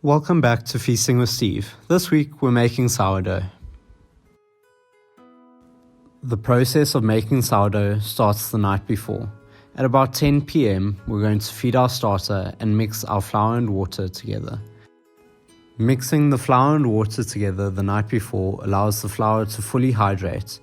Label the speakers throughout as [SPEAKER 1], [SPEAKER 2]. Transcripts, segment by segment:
[SPEAKER 1] Welcome back to Feasting with Steve. This week we're making sourdough. The process of making sourdough starts the night before. At about 10 p.m. we're going to feed our starter and mix our flour and water together. Mixing the flour and water together the night before allows the flour to fully hydrate.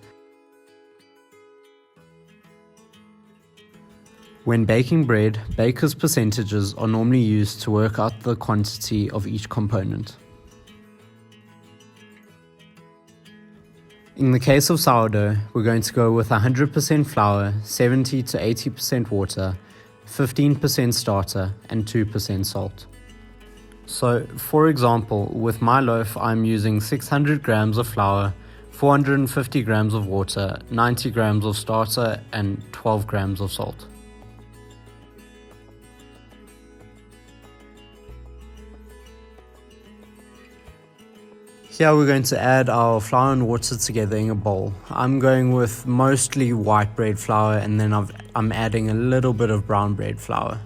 [SPEAKER 1] When baking bread, baker's percentages are normally used to work out the quantity of each component. In the case of sourdough, we're going to go with 100% flour, 70 to 80% water, 15% starter, and 2% salt. So, for example, with my loaf, I'm using 600 grams of flour, 450 grams of water, 90 grams of starter, and 12 grams of salt. Here we're going to add our flour and water together in a bowl. I'm going with mostly white bread flour, and then I'm adding a little bit of brown bread flour.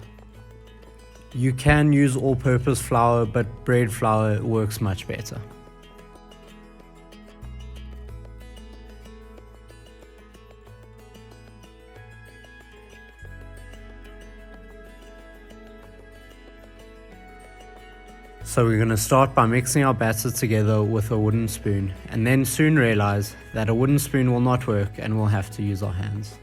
[SPEAKER 1] You can use all-purpose flour, but bread flour works much better. So we're going to start by mixing our batter together with a wooden spoon, and then soon realize that a wooden spoon will not work and we'll have to use our hands.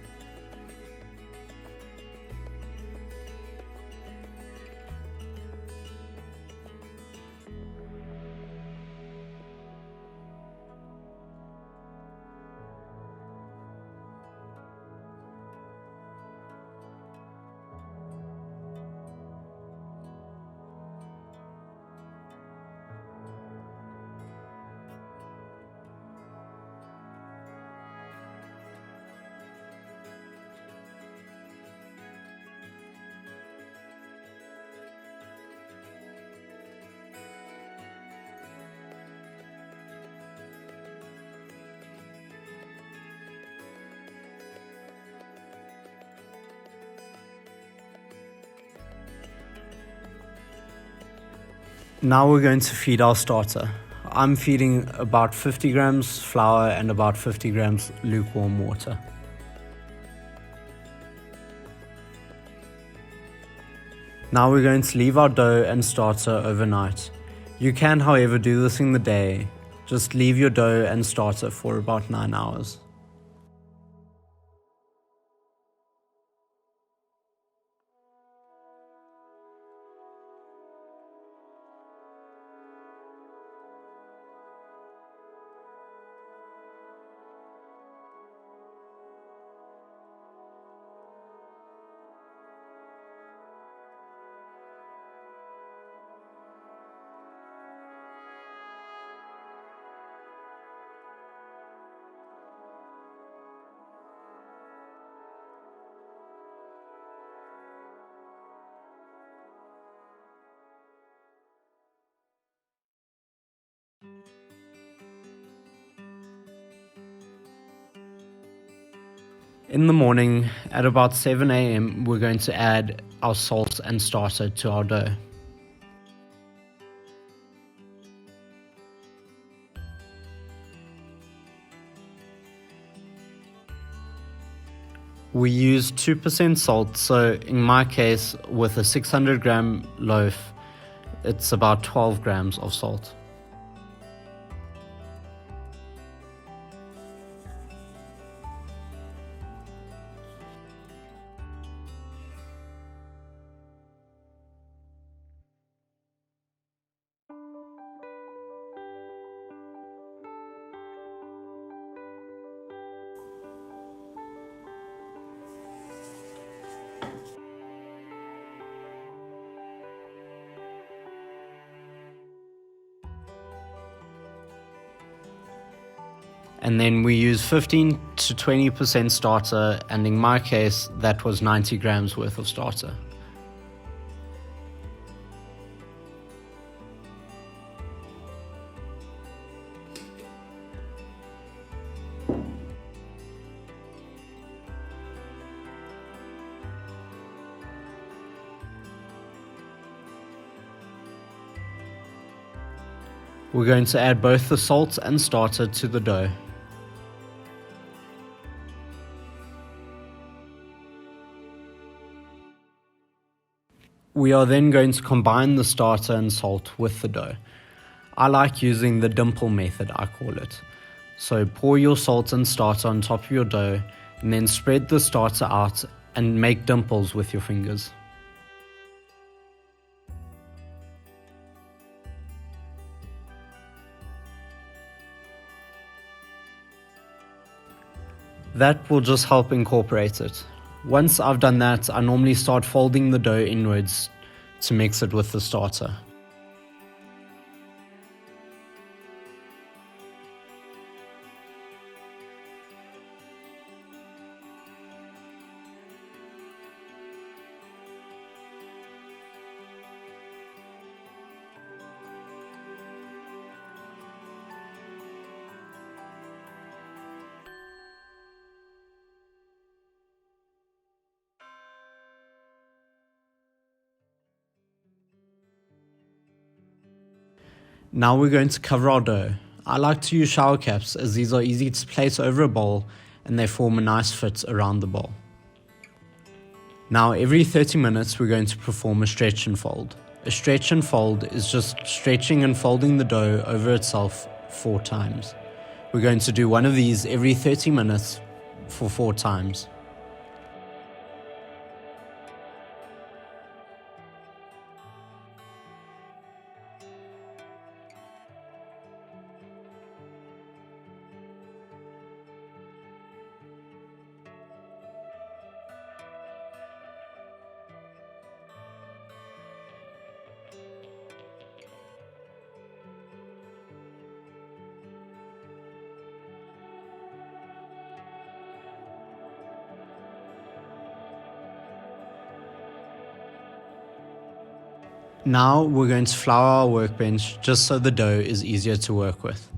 [SPEAKER 1] Now we're going to feed our starter. I'm feeding about 50 grams flour and about 50 grams lukewarm water. Now we're going to leave our dough and starter overnight. You can, however, do this in the day. Just leave your dough and starter for about 9 hours. In the morning, at about 7 a.m., we're going to add our salt and starter to our dough. We use 2% salt, so in my case, with a 600 gram loaf, it's about 12 grams of salt. And then we use 15 to 20% starter, and in my case, that was 90 grams worth of starter. We're going to add both the salt and starter to the dough. We are then going to combine the starter and salt with the dough. I like using the dimple method, I call it. So pour your salt and starter on top of your dough and then spread the starter out and make dimples with your fingers. That will just help incorporate it. Once I've done that, I normally start folding the dough inwards to mix it with the starter. Now we're going to cover our dough. I like to use shower caps as these are easy to place over a bowl and they form a nice fit around the bowl. Now every 30 minutes we're going to perform a stretch and fold. A stretch and fold is just stretching and folding the dough over itself 4 times. We're going to do one of these every 30 minutes for 4 times. Now we're going to flour our workbench just so the dough is easier to work with.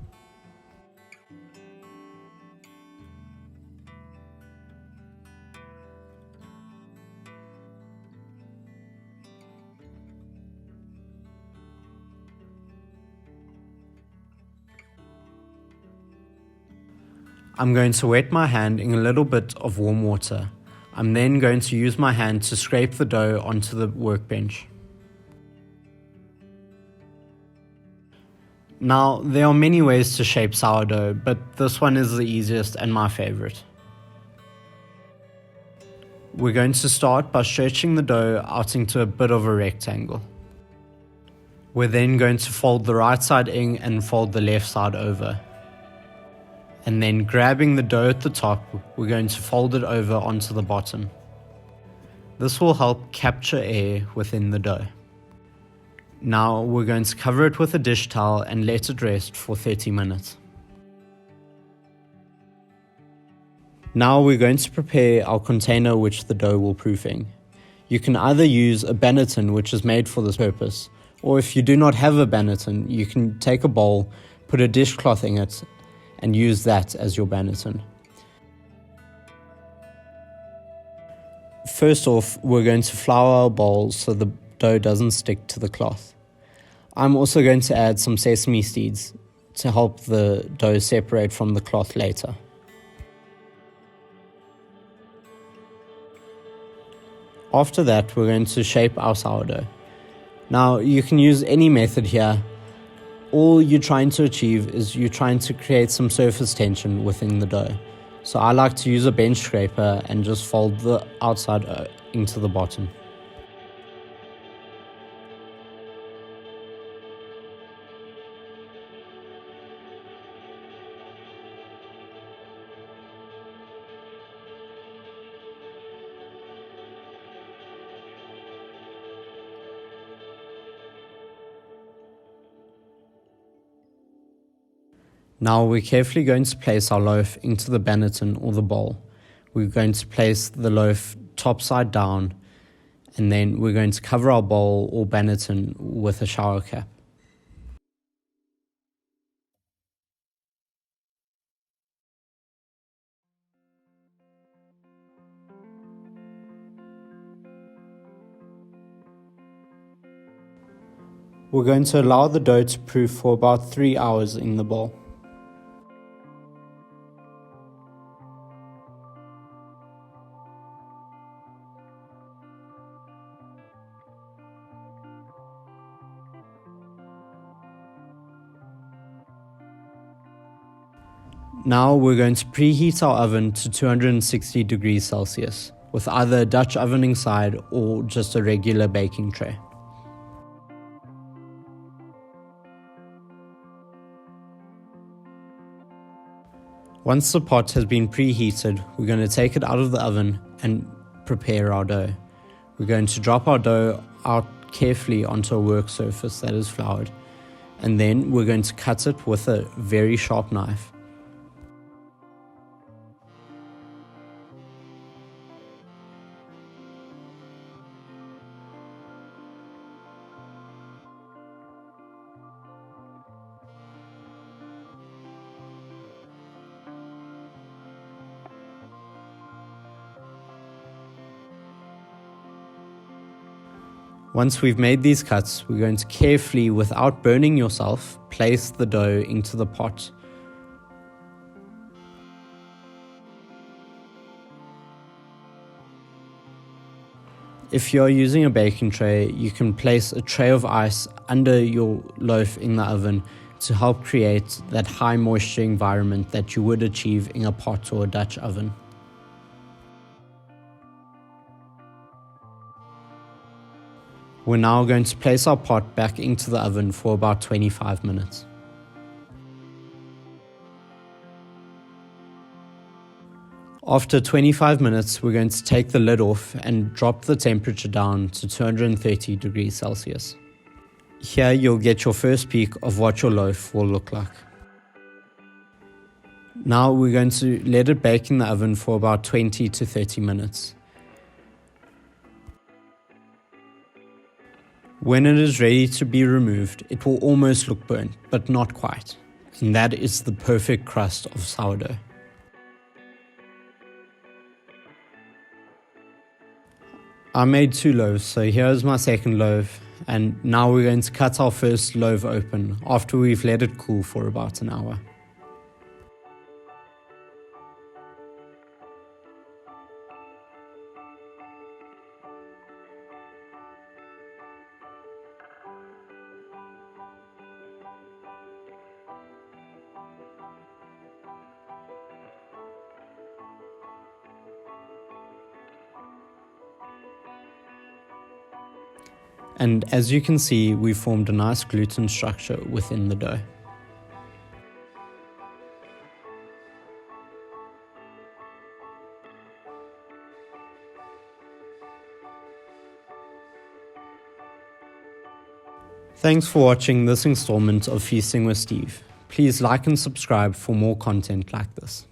[SPEAKER 1] I'm going to wet my hand in a little bit of warm water. I'm then going to use my hand to scrape the dough onto the workbench. Now, there are many ways to shape sourdough, but this one is the easiest and my favorite. We're going to start by stretching the dough out into a bit of a rectangle. We're then going to fold the right side in and fold the left side over. And then grabbing the dough at the top, we're going to fold it over onto the bottom. This will help capture air within the dough. Now we're going to cover it with a dish towel and let it rest for 30 minutes. Now we're going to prepare our container which the dough will proof in. You can either use a banneton which is made for this purpose, or if you do not have a banneton, you can take a bowl, put a dishcloth in it, and use that as your banneton. First off, we're going to flour our bowl so the dough doesn't stick to the cloth. I'm also going to add some sesame seeds to help the dough separate from the cloth later. After that, we're going to shape our sourdough. Now, you can use any method here. All you're trying to achieve is you're trying to create some surface tension within the dough. So I like to use a bench scraper and just fold the outside into the bottom. Now we're carefully going to place our loaf into the banneton or the bowl. We're going to place the loaf top side down, and then we're going to cover our bowl or banneton with a shower cap. We're going to allow the dough to proof for about 3 hours in the bowl. Now we're going to preheat our oven to 260 degrees Celsius with either a Dutch ovening side or just a regular baking tray. Once the pot has been preheated, we're going to take it out of the oven and prepare our dough. We're going to drop our dough out carefully onto a work surface that is floured, and then we're going to cut it with a very sharp knife. Once we've made these cuts, we're going to carefully, without burning yourself, place the dough into the pot. If you're using a baking tray, you can place a tray of ice under your loaf in the oven to help create that high moisture environment that you would achieve in a pot or a Dutch oven. We're now going to place our pot back into the oven for about 25 minutes. After 25 minutes, we're going to take the lid off and drop the temperature down to 230 degrees Celsius. Here you'll get your first peek of what your loaf will look like. Now we're going to let it bake in the oven for about 20 to 30 minutes. When it is ready to be removed, it will almost look burnt, but not quite. And that is the perfect crust of sourdough. I made 2 loaves, so here's my second loaf. And now we're going to cut our first loaf open after we've let it cool for about an hour. And as you can see, we formed a nice gluten structure within the dough. Thanks for watching this installment of Feasting with Steve. Please like and subscribe for more content like this.